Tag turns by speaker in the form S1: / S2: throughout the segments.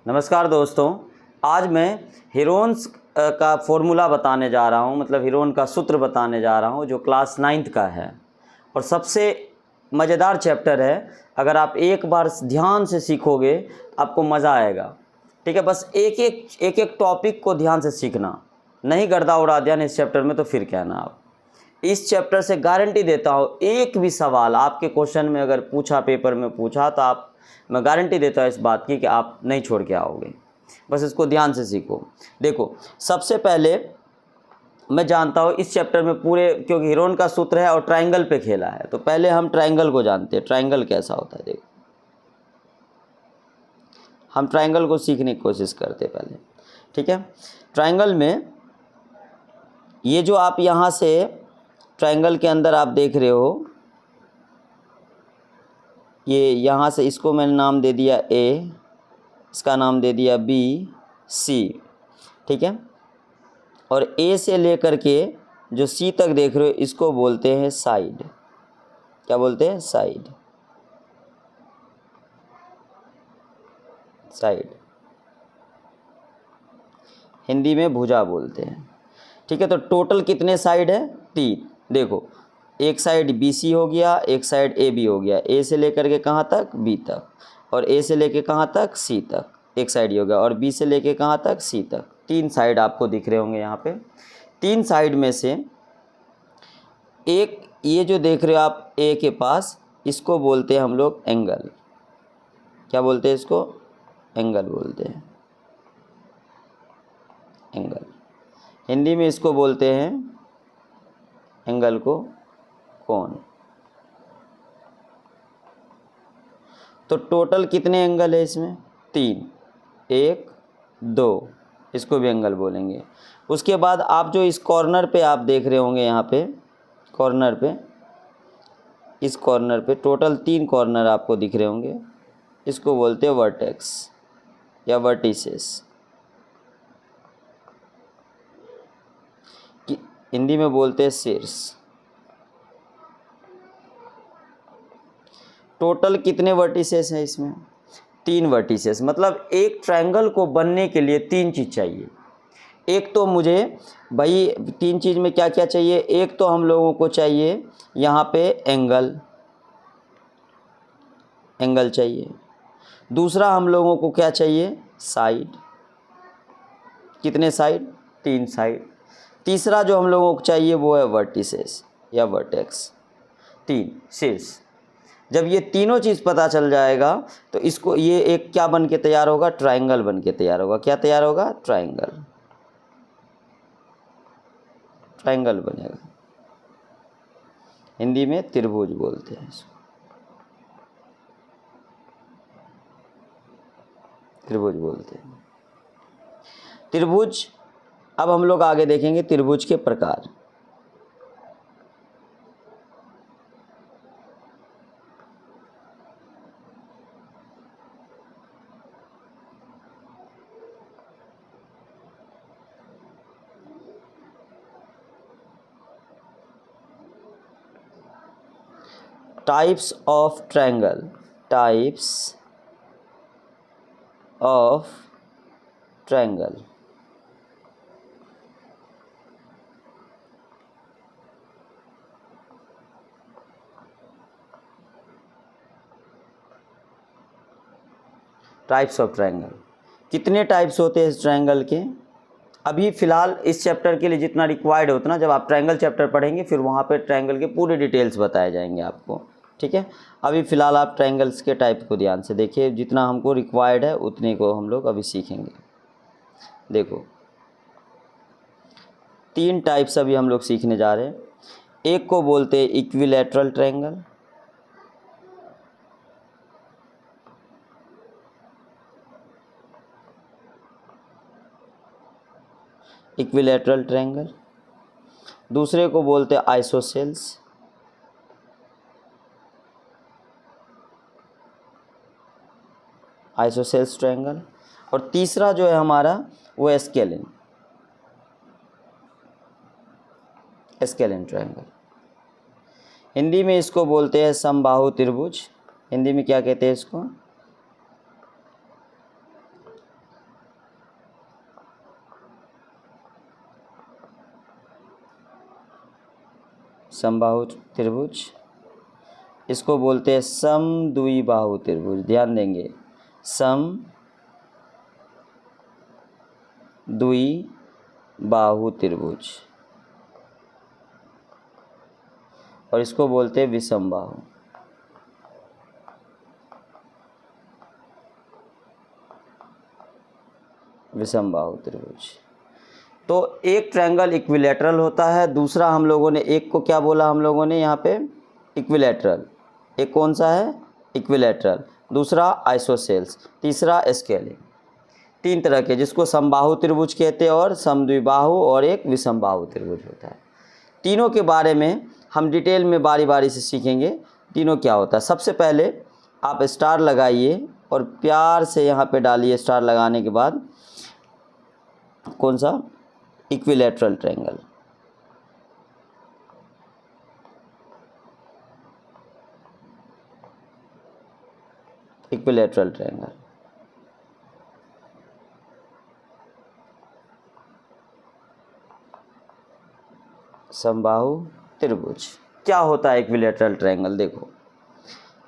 S1: नमस्कार दोस्तों, आज मैं हीरोन्स का फॉर्मूला बताने जा रहा हूँ, मतलब हीरोन का सूत्र बताने जा रहा हूँ जो क्लास 9th का है और सबसे मज़ेदार चैप्टर है। अगर आप एक बार ध्यान से सीखोगे आपको मज़ा आएगा। ठीक है, बस एक एक टॉपिक को ध्यान से सीखना, नहीं गर्दा उड़ा दिया इस चैप्टर में तो फिर कहना आप। इस चैप्टर से गारंटी देता हूँ, एक भी सवाल आपके क्वेश्चन में अगर पूछा, पेपर में पूछा, तो आप, मैं गारंटी देता हूँ इस बात की कि आप नहीं छोड़ के आओगे। बस इसको ध्यान से सीखो। देखो, सबसे पहले मैं जानता हूँ इस चैप्टर में पूरे, क्योंकि हीरोन का सूत्र है और ट्रायंगल पे खेला है, तो पहले हम ट्रायंगल को जानते हैं। ट्रायंगल कैसा होता है, देखो हम ट्रायंगल को सीखने की कोशिश करते हैं पहले। ठीक है, ट्रायंगल में ये जो आप यहाँ से ट्रायंगल के अंदर आप देख रहे हो, ये यहाँ से इसको मैंने नाम दे दिया ए, इसका नाम दे दिया बी, सी। ठीक है, और ए से लेकर के जो सी तक देख रहे हो इसको बोलते हैं साइड। क्या बोलते हैं? साइड। साइड हिंदी में भुजा बोलते हैं। ठीक है, तो टोटल कितने साइड है? 3। देखो, एक साइड बी सी हो गया, एक साइड ए बी हो गया, ए से लेकर के कहाँ तक? बी तक, और ए से लेके कहाँ तक? सी तक, एक साइड ये हो गया, और बी से लेके कहाँ तक? सी तक। 3 साइड आपको दिख रहे होंगे यहाँ पे। 3 साइड में से एक ये जो देख रहे हो आप ए के पास, इसको बोलते हैं हम लोग एंगल। क्या बोलते हैं इसको? एंगल बोलते हैं। एंगल हिंदी में इसको बोलते हैं, एंगल को, कोण। तो टोटल कितने एंगल है इसमें? 3, 1, 2, इसको भी एंगल बोलेंगे। उसके बाद आप जो इस कॉर्नर पे आप देख रहे होंगे, यहाँ पे कॉर्नर पे, इस कॉर्नर पे टोटल 3 कॉर्नर आपको दिख रहे होंगे, इसको बोलते हैं वर्टेक्स या वर्टिसेस। हिंदी में बोलते हैं शीर्ष। टोटल कितने वर्टिसेस हैं इसमें? 3 वर्टिसेस। मतलब एक ट्रायंगल को बनने के लिए 3 चीज़ चाहिए। एक तो मुझे भाई 3 चीज़ में क्या क्या चाहिए? एक तो हम लोगों को चाहिए यहाँ पे एंगल, एंगल चाहिए। दूसरा हम लोगों को क्या चाहिए? साइड। कितने साइड? 3 साइड। तीसरा जो हम लोगों को चाहिए वो है वर्टिसेस या वर्टेक्स, 3 शीर्ष। जब ये तीनों चीज़ पता चल जाएगा तो इसको, ये एक क्या बन के तैयार होगा? ट्रायंगल बन के तैयार होगा। क्या तैयार होगा? ट्रायंगल। ट्रायंगल बनेगा। हिंदी में त्रिभुज बोलते हैं इसको, त्रिभुज बोलते हैं। त्रिभुज, अब हम लोग आगे देखेंगे त्रिभुज के प्रकार। Types of triangle. Types of triangle. Types of triangle, कितने टाइप्स होते हैं इस ट्रायंगल के? अभी फ़िलहाल इस चैप्टर के लिए जितना रिक्वायर्ड होता ना, जब आप ट्रायंगल चैप्टर पढ़ेंगे फिर वहाँ पे ट्रायंगल के पूरे डिटेल्स बताए जाएंगे आपको। ठीक है, अभी फ़िलहाल आप ट्रायंगल्स के टाइप को ध्यान से देखिए, जितना हमको रिक्वायर्ड है उतने को हम लोग अभी सीखेंगे। देखो, 3 टाइप्स अभी हम लोग सीखने जा रहे हैं। एक को बोलते हैं इक्विलैटरल ट्रायंगल, इक्विलैटरल ट्रायंगल। दूसरे को बोलते हैं आइसोसेल्स, आइसोसेल्स ट्रायंगल। और तीसरा जो है हमारा वो एस्केलिन, एस्केलिन ट्रायंगल। हिंदी में इसको बोलते हैं समबाहु त्रिभुज। हिंदी में क्या कहते हैं इसको? समबाहु त्रिभुज, इसको बोलते हैं समद्विबाहु त्रिभुज। ध्यान देंगे, समद्विबाहु त्रिभुज, और इसको बोलते हैं विषमबाहु। विषमबाहु त्रिभुज। तो एक ट्रायंगल इक्विलैटरल होता है, दूसरा हम लोगों ने एक को क्या बोला, हम लोगों ने यहाँ पे इक्विलैटरल। एक कौन सा है, इक्विलैटरल, दूसरा आइसोसेल्स, तीसरा स्केलिंग। तीन तरह के, जिसको समबाहु त्रिभुज कहते हैं और समद्विबाहु और एक विषमबाहु त्रिभुज होता है। तीनों के बारे में हम डिटेल में बारी बारी से सीखेंगे तीनों क्या होता है। सबसे पहले आप स्टार लगाइए और प्यार से यहाँ पे डालिए। स्टार लगाने के बाद कौन सा, इक्विलैटरल ट्रायंगल। इक्विलैटरल ट्रायंगल, समबाहु त्रिभुज। क्या होता है इक्विलैटरल ट्रायंगल? देखो,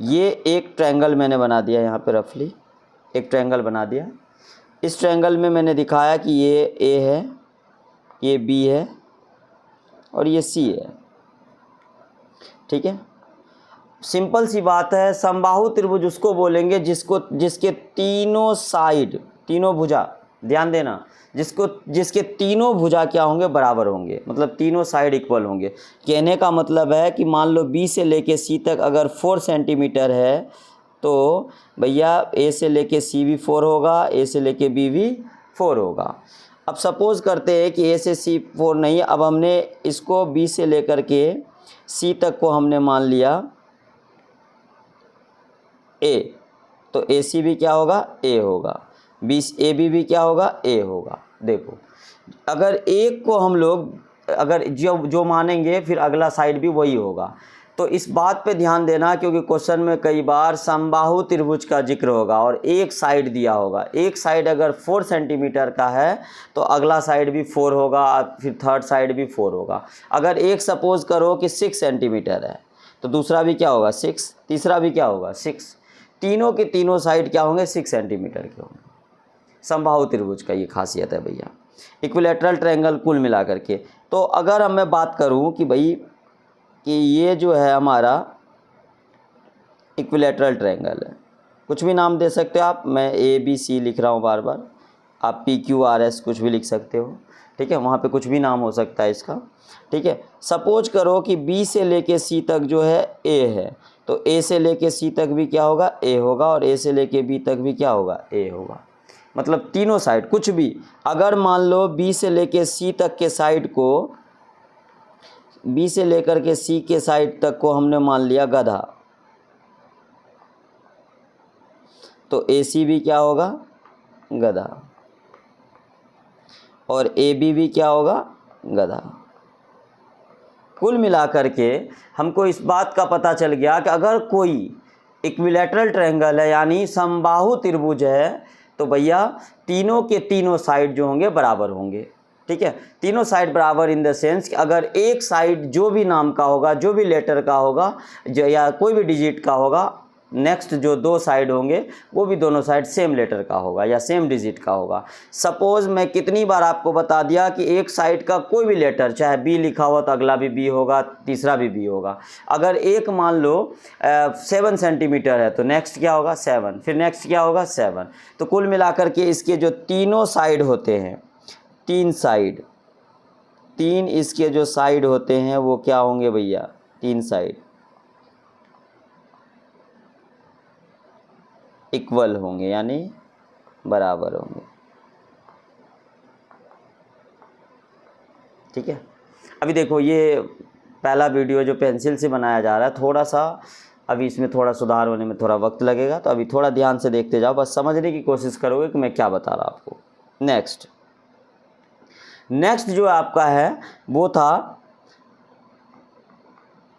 S1: ये एक ट्रायंगल मैंने बना दिया यहाँ पे, रफली एक ट्रायंगल बना दिया। इस ट्रायंगल में मैंने दिखाया कि ये ए है, ये बी है और ये सी है। ठीक है, सिंपल सी बात है। समबाहु त्रिभुज उसको बोलेंगे जिसके तीनों साइड, तीनों भुजा, ध्यान देना, जिसके तीनों भुजा क्या होंगे, बराबर होंगे, मतलब तीनों साइड इक्वल होंगे। कहने का मतलब है कि मान लो बी से लेके सी तक अगर 4 सेंटीमीटर है तो भैया ए से लेके सी भी 4 होगा, ए से लेके बी भी 4 होगा। अब सपोज़ करते हैं कि ए से सी 4 नहीं है, अब हमने इसको बी से लेकर के सी तक को हमने मान लिया ए, तो ए सी भी क्या होगा, ए होगा, बी ए बी भी क्या होगा, ए होगा। देखो, अगर एक को हम लोग अगर जो मानेंगे फिर अगला साइड भी वही होगा। तो इस बात पे ध्यान देना, क्योंकि क्वेश्चन में कई बार समबाहु त्रिभुज का जिक्र होगा और एक साइड दिया होगा। एक साइड अगर 4 सेंटीमीटर का है तो अगला साइड भी 4 होगा, फिर थर्ड साइड भी 4 होगा। अगर एक सपोज करो कि 6 सेंटीमीटर है तो दूसरा भी क्या होगा, 6, तीसरा भी क्या होगा, 6। तीनों के तीनों साइड क्या होंगे, 6 सेंटीमीटर के होंगे। समबाहु त्रिभुज का ये खासियत है भैया, इक्विलैटरल ट्रायंगल कुल मिला करके। तो अगर हम मैं बात करूं कि भाई कि ये जो है हमारा इक्विलैटरल ट्रायंगल है, कुछ भी नाम दे सकते हो आप, मैं ए बी सी लिख रहा हूँ बार बार, आप पी क्यू आर एस कुछ भी लिख सकते हो। ठीक है, वहाँ पे कुछ भी नाम हो सकता है इसका। ठीक है, सपोज करो कि बी से लेके सी तक जो है ए है, तो ए से लेके सी तक भी क्या होगा, ए होगा, और ए से लेके बी तक भी क्या होगा, ए होगा। मतलब तीनों साइड कुछ भी, अगर मान लो बी से लेके सी तक के साइड को, बी से लेकर के सी के साइड तक को हमने मान लिया गधा, तो ए सी भी क्या होगा, गधा, और ए बी भी क्या होगा, गधा। कुल मिलाकर के हमको इस बात का पता चल गया कि अगर कोई इक्विलैटरल ट्रायंगल है यानी समबाहु त्रिभुज है तो भैया तीनों के तीनों साइड जो होंगे बराबर होंगे। ठीक है, तीनों साइड बराबर इन द सेंस कि अगर एक साइड जो भी नाम का होगा, जो भी लेटर का होगा, जो या कोई भी डिजिट का होगा, नेक्स्ट जो दो साइड होंगे वो भी दोनों साइड सेम लेटर का होगा या सेम डिजिट का होगा। सपोज़ मैं कितनी बार आपको बता दिया कि एक साइड का कोई भी लेटर, चाहे बी लिखा हुआ तो अगला भी बी होगा, तीसरा भी बी होगा। अगर एक मान लो 7 सेंटीमीटर है तो नेक्स्ट क्या होगा, 7, फिर नेक्स्ट क्या होगा, 7। तो कुल मिलाकर के इसके जो तीनों साइड होते हैं, तीन इसके जो साइड होते हैं वो क्या होंगे भैया, तीन साइड इक्वल होंगे यानी बराबर होंगे। ठीक है, अभी देखो ये पहला वीडियो जो पेंसिल से बनाया जा रहा है, थोड़ा सा अभी इसमें थोड़ा सुधार होने में थोड़ा वक्त लगेगा, तो अभी थोड़ा ध्यान से देखते जाओ, बस समझने की कोशिश करोगे कि मैं क्या बता रहा हूँ आपको। नेक्स्ट जो आपका है वो था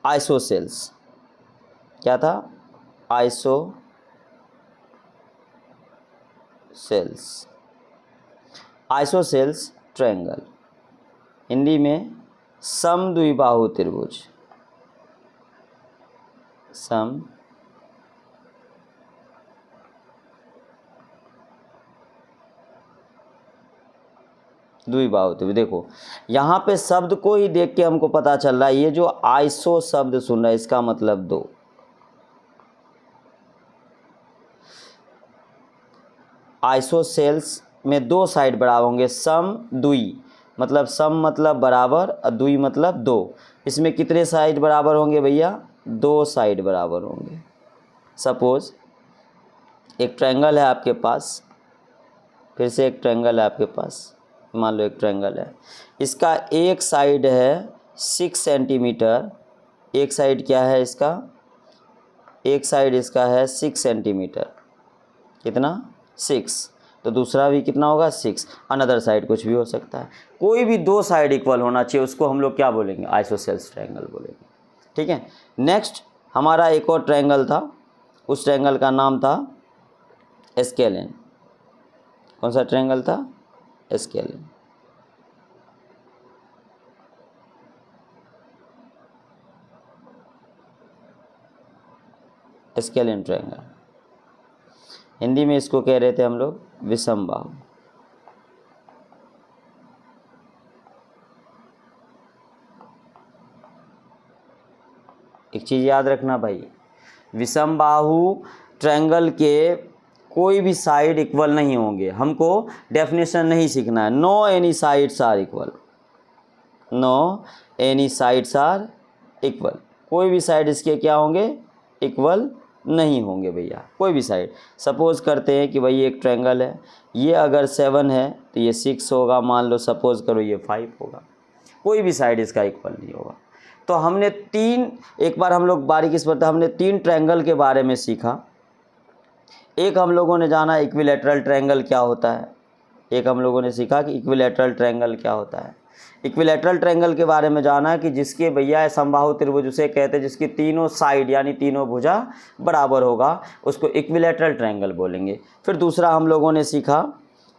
S1: आइसोसेल्स। क्या था, आइसोसेल्स ट्रायंगल, हिंदी में समद्विबाहु त्रिभुज। सम द्विबाहु त्रिभुज। देखो यहाँ पे शब्द को ही देख के हमको पता चल रहा है, ये जो आइसो शब्द सुन रहा है इसका मतलब दो। आइसोसेल्स में दो साइड बराबर होंगे, सम द्वि मतलब सम मतलब बराबर और द्वि मतलब दो। इसमें कितने साइड बराबर होंगे भैया? दो साइड बराबर होंगे। सपोज एक ट्रायंगल है आपके पास, फिर से एक ट्रायंगल है आपके पास, मान लो एक ट्रायंगल है, इसका एक साइड है 6 सेंटीमीटर, एक साइड क्या है इसका? एक साइड इसका है 6 सेंटीमीटर। कितना? 6। तो दूसरा भी कितना होगा? 6। अनदर साइड कुछ भी हो सकता है, कोई भी दो साइड इक्वल होना चाहिए, उसको हम लोग क्या बोलेंगे? आइसोसेल्स ट्रायंगल बोलेंगे। ठीक है। नेक्स्ट हमारा एक और ट्रायंगल था, उस ट्रायंगल का नाम था स्केलेन। कौन सा ट्रायंगल था? स्केलेन। स्केलेन ट्रायंगल, हिंदी में इसको कह रहे थे हम लोग विषमबाहु। एक चीज़ याद रखना भाई, विषमबाहु ट्रायंगल के कोई भी साइड इक्वल नहीं होंगे। हमको डेफिनेशन नहीं सीखना है। No any sides are equal, no any sides are equal. कोई भी साइड इसके क्या होंगे? इक्वल नहीं होंगे भैया, कोई भी साइड। सपोज़ करते हैं कि भाई एक ट्रायंगल है, ये अगर 7 है तो ये 6 होगा, मान लो सपोज़ करो ये 5 होगा, कोई भी साइड इसका इक्वल नहीं होगा। तो हमने एक बार हम लोग बारीकी से पढ़ते, हमने 3 ट्रायंगल के बारे में सीखा। एक हम लोगों ने जाना इक्विलैटरल ट्रायंगल क्या होता है, एक हम लोगों ने सीखा कि इक्विलैटरल ट्रायंगल क्या होता है। इक्विलैटरल ट्रायंगल के बारे में जाना कि जिसके भैया समबाहु त्रिभुज उसे कहते हैं, जिसकी तीनों साइड यानी तीनों भुजा बराबर होगा, उसको इक्विलैटरल ट्रायंगल बोलेंगे। फिर दूसरा हम लोगों ने सीखा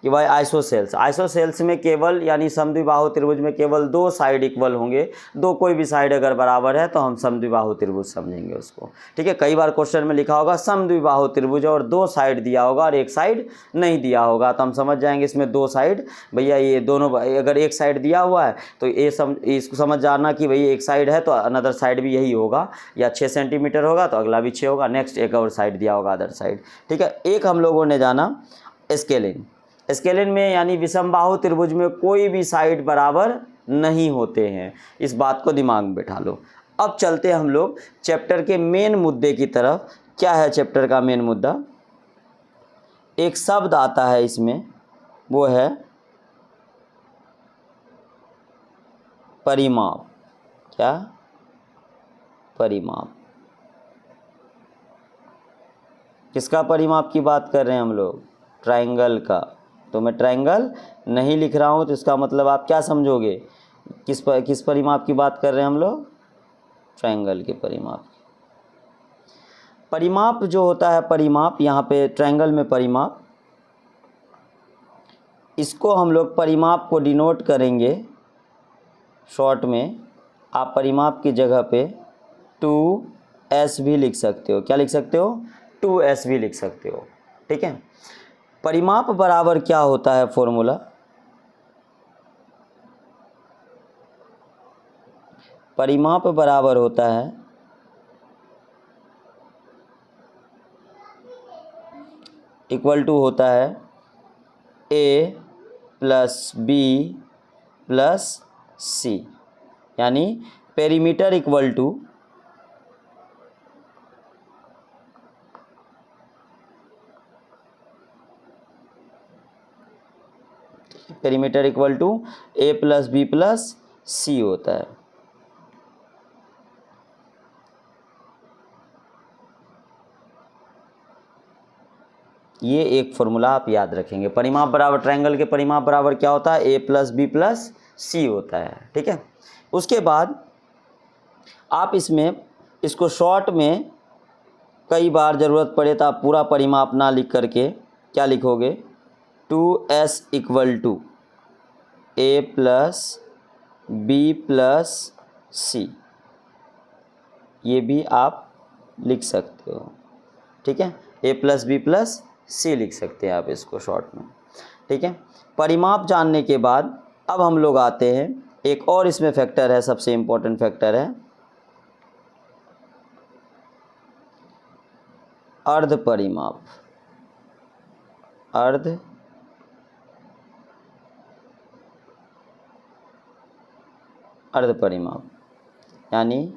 S1: कि भाई आइसोसेल्स में केवल यानी समद्विबाहु त्रिभुज में केवल दो साइड इक्वल होंगे, दो कोई भी साइड अगर बराबर है तो हम समद्विबाहु त्रिभुज समझेंगे उसको। ठीक है। कई बार क्वेश्चन में लिखा होगा समद्विबाहु त्रिभुज और दो साइड दिया होगा और एक साइड नहीं दिया होगा, तो हम समझ जाएंगे इसमें दो साइड, भैया ये दोनों, अगर एक साइड दिया हुआ है तो इसको समझ जाना कि भैया एक साइड है तो अनदर साइड भी यही होगा, या 6 सेंटीमीटर होगा तो अगला भी 6 होगा, नेक्स्ट एक और साइड दिया होगा अदर साइड। ठीक है। एक हम लोगों ने जाना स्केलिंग। स्केलिन में यानी विषमबाहु त्रिभुज में कोई भी साइड बराबर नहीं होते हैं, इस बात को दिमाग में बैठा लो। अब चलते हैं हम लोग चैप्टर के मेन मुद्दे की तरफ। क्या है चैप्टर का मेन मुद्दा? एक शब्द आता है इसमें, वो है परिमाप। क्या? परिमाप। किसका परिमाप की बात कर रहे हैं हम लोग? ट्रायंगल का। तो मैं ट्रायंगल नहीं लिख रहा हूँ तो इसका मतलब आप क्या समझोगे? किस परिमाप की बात कर रहे हैं हम लोग? ट्रायंगल के परिमाप। परिमाप जो होता है, परिमाप यहाँ पे ट्रायंगल में परिमाप, इसको हम लोग परिमाप को डिनोट करेंगे शॉर्ट में। आप परिमाप की जगह पे 2s भी लिख सकते हो। क्या लिख सकते हो? 2s भी लिख सकते हो। ठीक है। परिमाप बराबर क्या होता है फॉर्मूला? परिमाप बराबर होता है इक्वल टू होता है a plus b plus c, यानी perimeter equal to a plus b plus c होता है। ये एक फॉर्मूला आप याद रखेंगे। परिमाप बराबर, ट्रायंगल के परिमाप बराबर क्या होता है? a plus b plus c होता है। ठीक है। उसके बाद आप इसको शॉर्ट में कई बार ज़रूरत पड़े तो आप पूरा परिमाप ना लिख करके क्या लिखोगे? 2s equal to a plus b plus c, ये भी आप लिख सकते हो। ठीक है, a प्लस बी प्लस सी लिख सकते हैं आप इसको शॉर्ट में। ठीक है, परिमाप जानने के बाद अब हम लोग आते हैं, एक और इसमें फैक्टर है, सबसे इम्पोर्टेंट फैक्टर है अर्ध परिमाप। अर्ध परिमाप यानी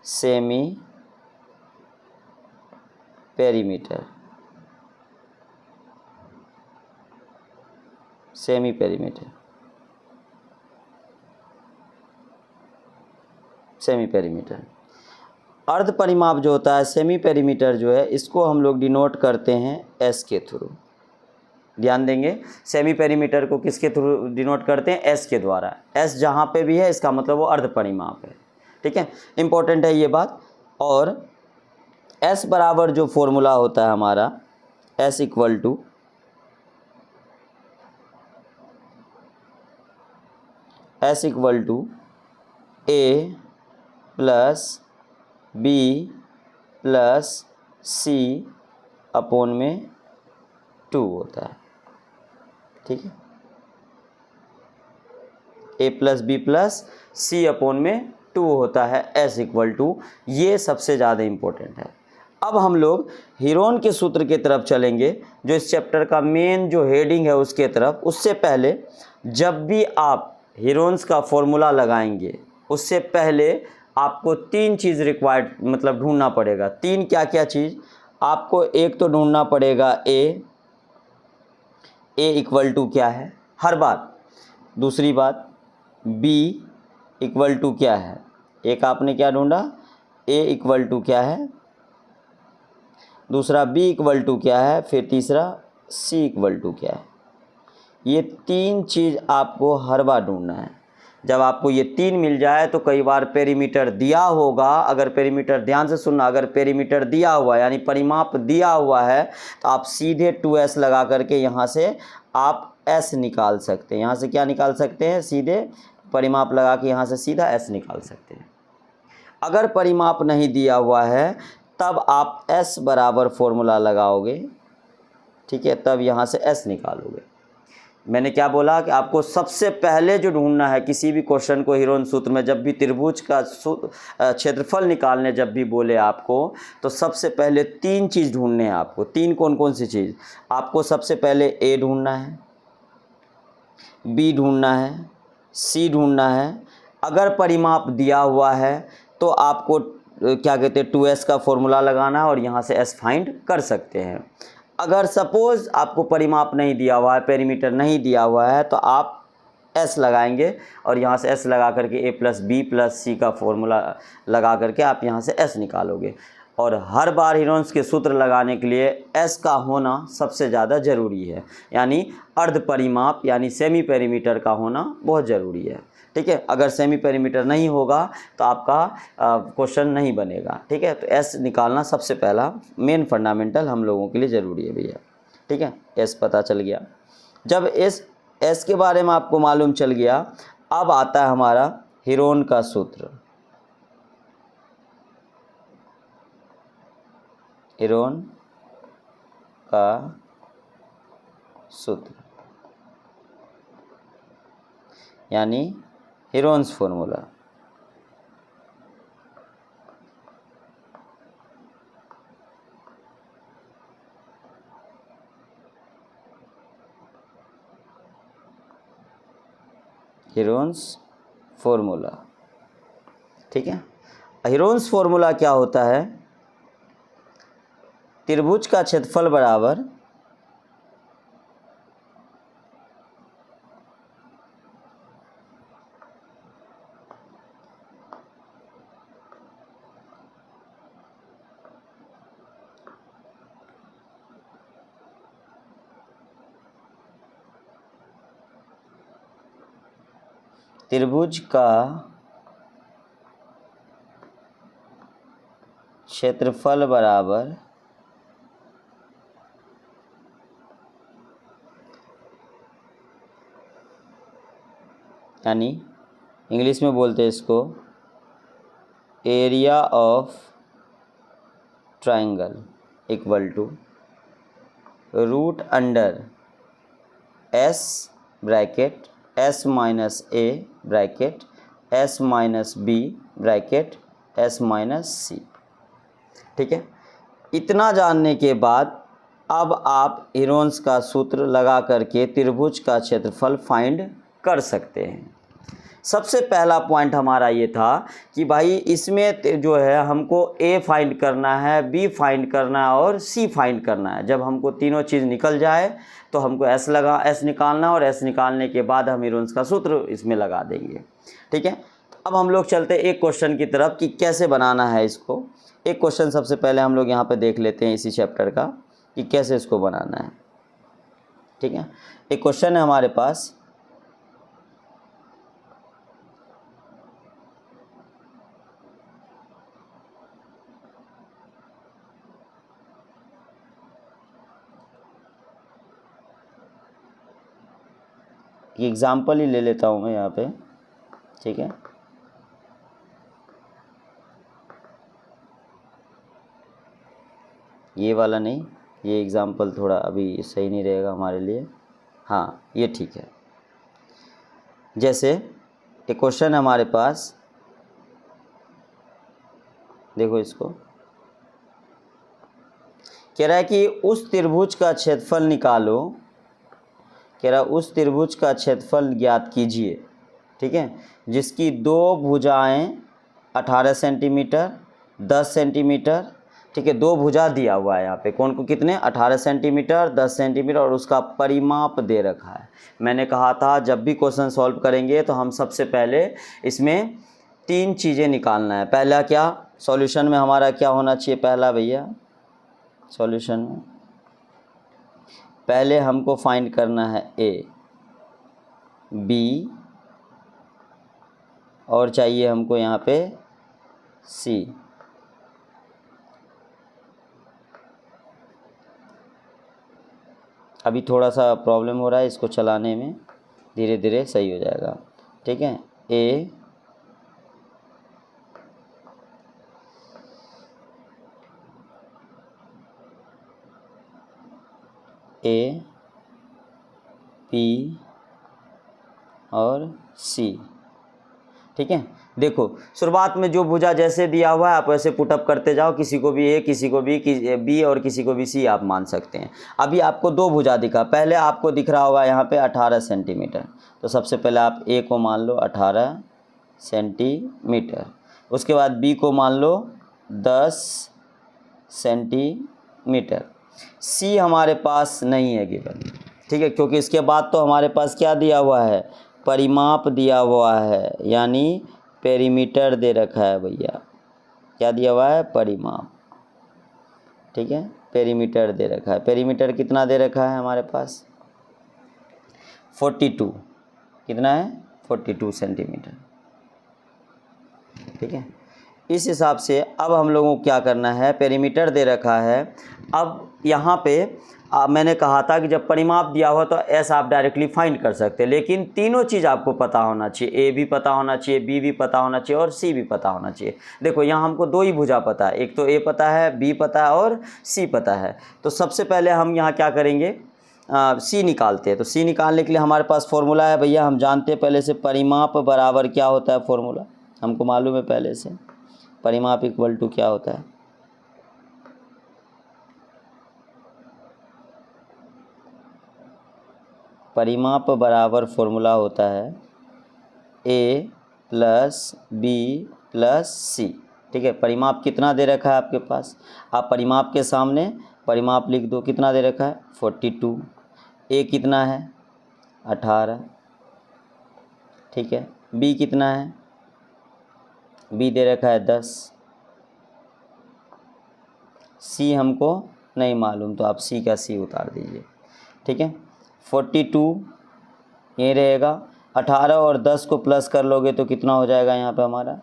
S1: सेमी पेरीमीटर। अर्ध परिमाप जो होता है, सेमी पेरीमीटर जो है, इसको हम लोग डिनोट करते हैं एस के थ्रू। ध्यान देंगे, सेमी पेरीमीटर को किसके थ्रू डिनोट करते हैं? एस के द्वारा। एस जहाँ पे भी है इसका मतलब वो अर्ध परिमाप है। ठीक है, इम्पोर्टेंट है ये बात। और एस बराबर जो फॉर्मूला होता है हमारा, S equal to A plus B plus C upon में 2 होता है। ठीक है, A plus B plus C upon में 2 होता है, एस इक्वल टू। ये सबसे ज़्यादा इम्पोर्टेंट है। अब हम लोग हीरोन के सूत्र की तरफ चलेंगे, जो इस चैप्टर का मेन जो हेडिंग है उसके तरफ। उससे पहले जब भी आप हीरोन्स का फॉर्मूला लगाएंगे, उससे पहले आपको 3 चीज़ रिक्वायर्ड मतलब ढूंढना पड़ेगा। 3 क्या क्या चीज़ आपको? एक तो ढूंढना पड़ेगा ए इक्वल टू क्या है हर बार। दूसरी बात बी इक्वल टू क्या है, एक आपने क्या ढूंढा? ए इक्वल टू क्या है। दूसरा बी इक्वल टू क्या है, फिर तीसरा सी इक्वल टू क्या है। ये 3 चीज़ आपको हर बार ढूंढना है। जब आपको ये 3 मिल जाए तो कई बार पेरीमीटर दिया होगा, अगर पेरीमीटर, ध्यान से सुनना, अगर पेरीमीटर दिया हुआ है यानी परिमाप दिया हुआ है तो आप सीधे 2s लगा करके यहाँ से आप s निकाल सकते हैं। यहाँ से क्या निकाल सकते हैं? सीधे परिमाप लगा के यहाँ से सीधा s निकाल सकते हैं। अगर परिमाप नहीं दिया हुआ है तब आप s बराबर फॉर्मूला लगाओगे। ठीक है, तब यहाँ से s निकालोगे। मैंने क्या बोला कि आपको सबसे पहले जो ढूंढना है किसी भी क्वेश्चन को हीरोन सूत्र में, जब भी त्रिभुज का क्षेत्रफल निकालने जब भी बोले आपको, तो सबसे पहले 3 चीज़ ढूंढने हैं आपको। 3 कौन कौन सी चीज़? आपको सबसे पहले ए ढूंढना है, बी ढूंढना है, सी ढूंढना है। अगर परिमाप दिया हुआ है तो आपको क्या कहते हैं 2s का फॉर्मूला लगाना है और यहाँ से s फाइंड कर सकते हैं। अगर सपोज़ आपको परिमाप नहीं दिया हुआ है, पेरीमीटर नहीं दिया हुआ है, तो आप s लगाएंगे और यहाँ से s लगा करके a प्लस बी प्लस सी का फॉर्मूला लगा करके आप यहाँ से s निकालोगे। और हर बार हीरोन्स के सूत्र लगाने के लिए s का होना सबसे ज़्यादा ज़रूरी है, यानी अर्ध परिमाप यानी सेमी पेरीमीटर का होना बहुत ज़रूरी है। ठीक है, अगर सेमी पेरीमीटर नहीं होगा तो आपका क्वेश्चन नहीं बनेगा। ठीक है, तो एस निकालना सबसे पहला मेन फंडामेंटल हम लोगों के लिए ज़रूरी है भैया। ठीक है, एस पता चल गया। जब एस के बारे में आपको मालूम चल गया, अब आता है हमारा हीरोन का सूत्र। हीरोन का सूत्र यानी हीरोन्स फॉर्मूला। Heron's formula. ठीक है, हीरोन्स फॉर्मूला क्या होता है? त्रिभुज का क्षेत्रफल बराबर त्रिभुज का क्षेत्रफल बराबर यानी इंग्लिश में बोलते हैं इसको area of triangle equal to root under S bracket S minus A bracket S minus B bracket S minus C. ठीक है, इतना जानने के बाद अब आप हेरोन्स का सूत्र लगा करके त्रिभुज का क्षेत्रफल फाइंड कर सकते हैं। सबसे पहला पॉइंट हमारा ये था कि भाई इसमें जो है हमको ए फाइंड करना है, बी फाइंड करना है और सी फाइंड करना है। जब हमको तीनों चीज़ निकल जाए तो हमको एस निकालना, और एस निकालने के बाद हम हेरोन्स का सूत्र इसमें लगा देंगे। ठीक है, अब हम लोग चलते एक क्वेश्चन की तरफ कि कैसे बनाना है इसको। एक क्वेश्चन सबसे पहले हम लोग यहाँ पे देख लेते हैं इसी चैप्टर का कि कैसे इसको बनाना है। ठीक है, एक क्वेश्चन है हमारे पास, एग्जाम्पल ही ले लेता हूँ मैं यहाँ पे। ठीक है, ये वाला नहीं, ये एग्जाम्पल थोड़ा अभी सही नहीं रहेगा हमारे लिए। हाँ, ये ठीक है। जैसे एक क्वेश्चन है हमारे पास, देखो इसको कह रहा है कि उस त्रिभुज का क्षेत्रफल निकालो, कह रहा है उस त्रिभुज का क्षेत्रफल ज्ञात कीजिए। ठीक है, जिसकी दो भुजाएं 18 सेंटीमीटर 10 सेंटीमीटर। ठीक है, दो भुजा दिया हुआ है यहाँ पे, कौन को कितने 18 सेंटीमीटर 10 सेंटीमीटर, और उसका परिमाप दे रखा है। मैंने कहा था जब भी क्वेश्चन सॉल्व करेंगे तो हम सबसे पहले इसमें तीन चीज़ें निकालना है। पहला क्या, सॉल्यूशन में हमारा क्या होना चाहिए, पहला भैया सॉल्यूशन में पहले हमको फाइंड करना है ए, बी और चाहिए हमको यहाँ पे सी। अभी थोड़ा सा प्रॉब्लम हो रहा है इसको चलाने में, धीरे धीरे सही हो जाएगा। ठीक है, ए, बी और सी। ठीक है, देखो शुरुआत में जो भुजा जैसे दिया हुआ है आप वैसे पुटअप करते जाओ, किसी को भी ए, किसी को भी बी और किसी को भी सी आप मान सकते हैं। अभी आपको दो भुजा दिखा, पहले आपको दिख रहा होगा यहाँ पे 18 सेंटीमीटर, तो सबसे पहले आप ए को मान लो 18 सेंटीमीटर, उसके बाद बी को मान लो 10 सेंटीमीटर, सी हमारे पास नहीं है गिवन। ठीक है, क्योंकि इसके बाद तो हमारे पास क्या दिया हुआ है, परिमाप दिया हुआ है, यानी पेरीमीटर दे रखा है भैया। क्या दिया हुआ है, परिमाप। ठीक है, पेरीमीटर दे रखा है। पेरीमीटर कितना दे रखा है हमारे पास, 42। कितना है, 42 सेंटीमीटर। ठीक है, इस हिसाब से अब हम लोगों को क्या करना है, पेरीमीटर दे रखा है। अब यहाँ पे मैंने कहा था कि जब परिमाप दिया हुआ तो ऐसा आप डायरेक्टली फाइंड कर सकते हैं, लेकिन तीनों चीज़ आपको पता होना चाहिए, ए भी पता होना चाहिए, बी भी पता होना चाहिए और सी भी पता होना चाहिए। देखो यहाँ हमको दो ही भुजा पता है, एक तो ए पता है, बी पता है और सी पता है। तो सबसे पहले हम यहाँ क्या करेंगे, सी निकालते हैं। तो सी निकालने के लिए हमारे पास फॉर्मूला है भैया, हम जानते हैं पहले से, परिमाप बराबर क्या होता है, फॉर्मूला हमको मालूम है पहले से, परिमाप इक्वल टू क्या होता है, परिमाप बराबर फॉर्मूला होता है ए प्लस बी प्लस सी। ठीक है, परिमाप कितना दे रखा है आपके पास, आप परिमाप के सामने परिमाप लिख दो, कितना दे रखा है 42, ए कितना है 18। ठीक है, बी कितना है, बी दे रखा है 10, सी हमको नहीं मालूम तो आप सी का सी उतार दीजिए। ठीक है, 42 ये रहेगा, 18 और 10 को प्लस कर लोगे तो कितना हो जाएगा यहाँ पे हमारा,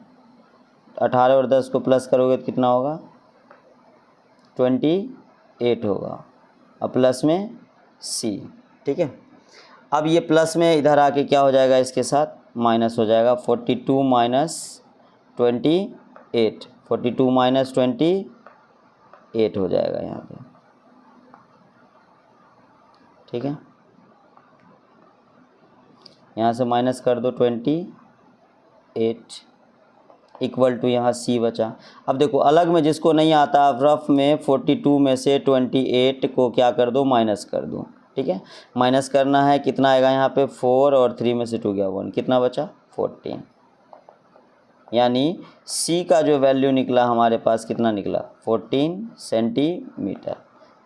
S1: 18 और 10 को प्लस करोगे तो कितना होगा 28 होगा, और प्लस में सी। ठीक है, अब ये प्लस में इधर आके क्या हो जाएगा, इसके साथ माइनस हो जाएगा, 42 माइनस 28, 42 माइनस 28 8 हो जाएगा यहाँ पे, ठीक है। यहाँ से माइनस कर दो 28 इक्वल टू यहाँ सी बचा। अब देखो अलग में जिसको नहीं आता, रफ में 42 में से 28 को क्या कर दो, माइनस कर दो, ठीक है। माइनस करना है, कितना आएगा यहाँ पे 4 और 3 में से 2 गया 1, कितना बचा 14। यानी सी का जो वैल्यू निकला हमारे पास कितना निकला 14 सेंटीमीटर।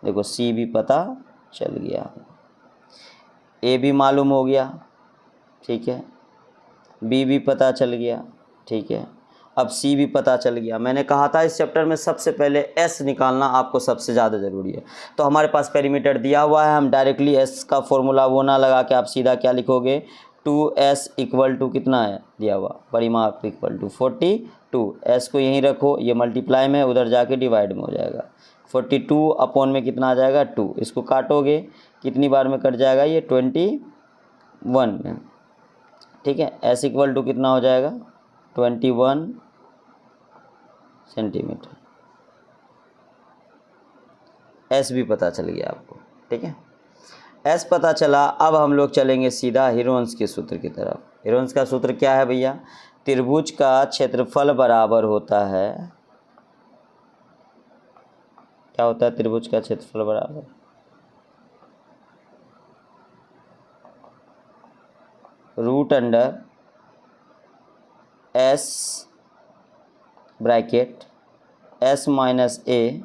S1: देखो सी भी पता चल गया, ए भी मालूम हो गया, ठीक है, बी भी पता चल गया, ठीक है, अब सी भी पता चल गया। मैंने कहा था इस चैप्टर में सबसे पहले एस निकालना आपको सबसे ज़्यादा ज़रूरी है। तो हमारे पास पेरीमीटर दिया हुआ है, हम डायरेक्टली एस का फॉर्मूला वो ना लगा के आप सीधा क्या लिखोगे 2s इक्वल टू कितना है दिया हुआ, परिमाप इक्वल टू 42। एस को यहीं रखो, ये मल्टीप्लाई में उधर जाके डिवाइड में हो जाएगा। 42 अपॉन में कितना आ जाएगा 2, इसको काटोगे कितनी बार में कट जाएगा ये 21 में, ठीक है। एस इक्वल टू कितना हो जाएगा 21 सेंटीमीटर। एस भी पता चल गया आपको, ठीक है। एस पता चला, अब हम लोग चलेंगे सीधा हीरोन्स के सूत्र की तरफ। हीरोन्स का सूत्र क्या है भैया, त्रिभुज का क्षेत्रफल बराबर होता है, क्या होता है त्रिभुज का क्षेत्रफल बराबर, root under S bracket S minus A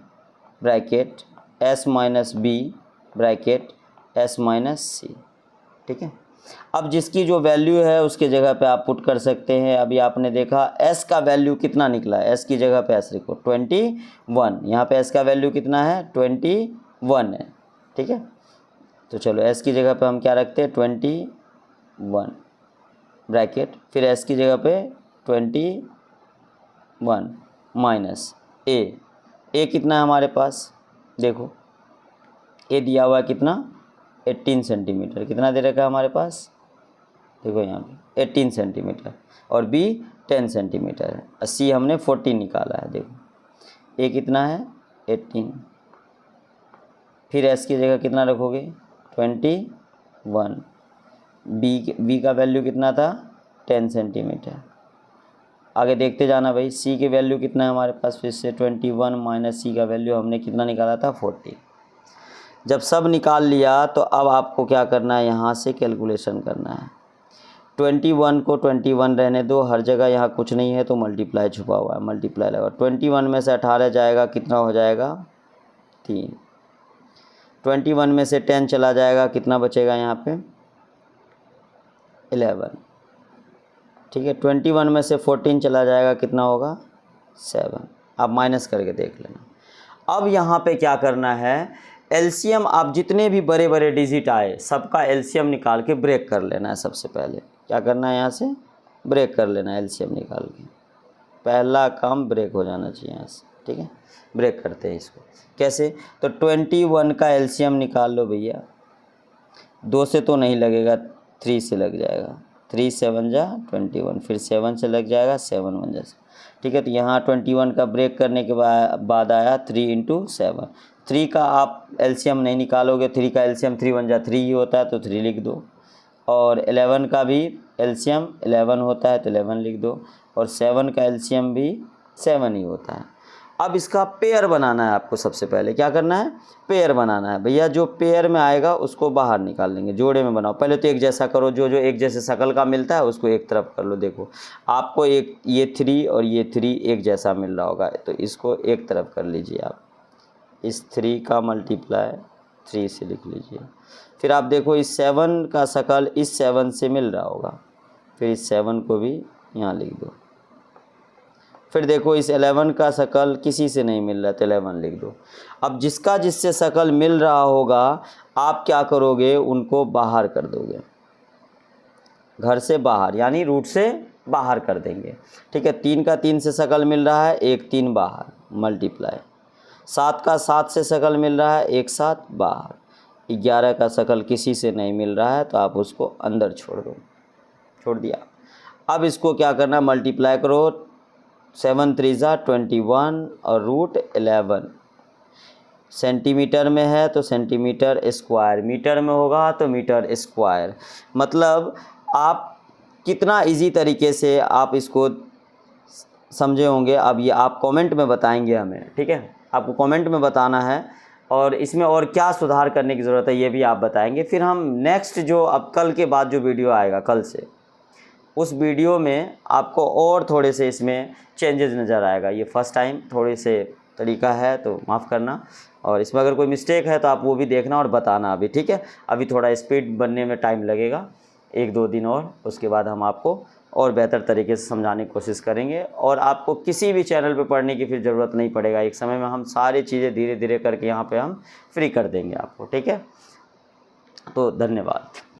S1: bracket S minus B bracket S minus C, ठीक है। अब जिसकी जो वैल्यू है उसके जगह पे आप पुट कर सकते हैं। अभी आपने देखा s का वैल्यू कितना निकला, s की जगह पे s लिखो 21, यहाँ पे s का वैल्यू कितना है 21 है, ठीक है। तो चलो s की जगह पे हम क्या रखते हैं 21 ब्रैकेट, फिर s की जगह पे 21 माइनस a कितना है हमारे पास, देखो a दिया हुआ है कितना 18 सेंटीमीटर, कितना दे रखा है हमारे पास, देखो यहाँ पे 18 सेंटीमीटर, और b 10 सेंटीमीटर है, और c हमने 14 निकाला है। देखो a कितना है 18, फिर s की जगह कितना रखोगे 21, b का वैल्यू कितना था 10 सेंटीमीटर। आगे देखते जाना भाई, c की वैल्यू कितना है हमारे पास, फिर से 21 माइनस c का वैल्यू हमने कितना निकाला था 14। जब सब निकाल लिया तो अब आपको क्या करना है, यहाँ से कैलकुलेशन करना है। 21 को 21 रहने दो, हर जगह यहाँ कुछ नहीं है तो मल्टीप्लाई छुपा हुआ है, मल्टीप्लाई लगा। 21 में से 18 जाएगा, कितना हो जाएगा 3। 21 में से 10 चला जाएगा, कितना बचेगा यहाँ पे 11, ठीक है। 21 में से 14 चला जाएगा, कितना होगा 7। आप माइनस करके देख लेना। अब यहाँ पे क्या करना है, एलसीएम आप जितने भी बड़े बड़े डिजिट आए सबका एलसीएम निकाल के ब्रेक कर लेना है। सबसे पहले क्या करना है, यहाँ से ब्रेक कर लेना है एलसीएम निकाल के, पहला काम ब्रेक हो जाना चाहिए यहाँ से, ठीक है। ब्रेक करते हैं इसको, कैसे, तो 21 का एलसीएम निकाल लो भैया, 2 से तो नहीं लगेगा 3 से लग जाएगा, 3 7 जा 21, फिर 7 से लग जाएगा 7 1 जा, ठीक है। तो यहाँ 21 का ब्रेक करने के बाद आया 3 × 7। 3 का आप एलसीएम नहीं निकालोगे, 3 का एलसीएम 3 1 जा 3 ही होता है तो 3 लिख दो, और 11 का भी एलसीएम 11 होता है तो 11 लिख दो, और 7 का एलसीएम भी 7 ही होता है। अब इसका पेयर बनाना है आपको, सबसे पहले क्या करना है, पेयर बनाना है भैया। जो पेयर में आएगा उसको बाहर निकाल लेंगे, जोड़े में बनाओ। पहले तो एक जैसा करो, जो जो एक जैसे शकल का मिलता है उसको एक तरफ कर लो। देखो आपको एक ये 3 और ये 3 एक जैसा मिल रहा होगा, तो इसको एक तरफ कर लीजिए आप, इस 3 का मल्टीप्लाई 3 से लिख लीजिए। फिर आप देखो इस 7 का शकल इस 7 से मिल रहा होगा, फिर इस 7 को भी यहाँ लिख दो। फिर देखो इस 11 का शकल किसी से नहीं मिल रहा तो 11 लिख दो। अब जिसका जिससे शकल मिल रहा होगा आप क्या करोगे, उनको बाहर कर दोगे, घर से बाहर यानी रूट से बाहर कर देंगे, ठीक है। 3 का 3 से शकल मिल रहा है, 1 3 बाहर मल्टीप्लाई। 7 का 7 से शकल मिल रहा है, 1 7 बाहर। 11 का शकल किसी से नहीं मिल रहा है तो आप उसको अंदर छोड़ दो, छोड़ दिया। अब इसको क्या करना, मल्टीप्लाई करो, 7 3 जा 21 और रूट 11। सेंटीमीटर में है तो सेंटीमीटर स्क्वायर, मीटर में होगा तो मीटर स्क्वायर। मतलब आप कितना इजी तरीके से आप इसको समझे होंगे। अब ये आप कमेंट में बताएंगे हमें, ठीक है, आपको कमेंट में बताना है और इसमें और क्या सुधार करने की ज़रूरत है ये भी आप बताएंगे। फिर हम नेक्स्ट जो अब कल के बाद जो वीडियो आएगा कल से, उस वीडियो में आपको और थोड़े से इसमें चेंजेस नज़र आएगा। ये फर्स्ट टाइम थोड़े से तरीका है तो माफ़ करना, और इसमें अगर कोई मिस्टेक है तो आप वो भी देखना और बताना अभी, ठीक है। अभी थोड़ा स्पीड बनने में टाइम लगेगा, 1-2 दिन और, उसके बाद हम आपको और बेहतर तरीके से समझाने की कोशिश करेंगे। और आपको किसी भी चैनल पे पढ़ने की फिर ज़रूरत नहीं पड़ेगा। एक समय में हम सारी चीज़ें धीरे धीरे करके यहाँ पे हम फ्री कर देंगे आपको, ठीक है। तो धन्यवाद।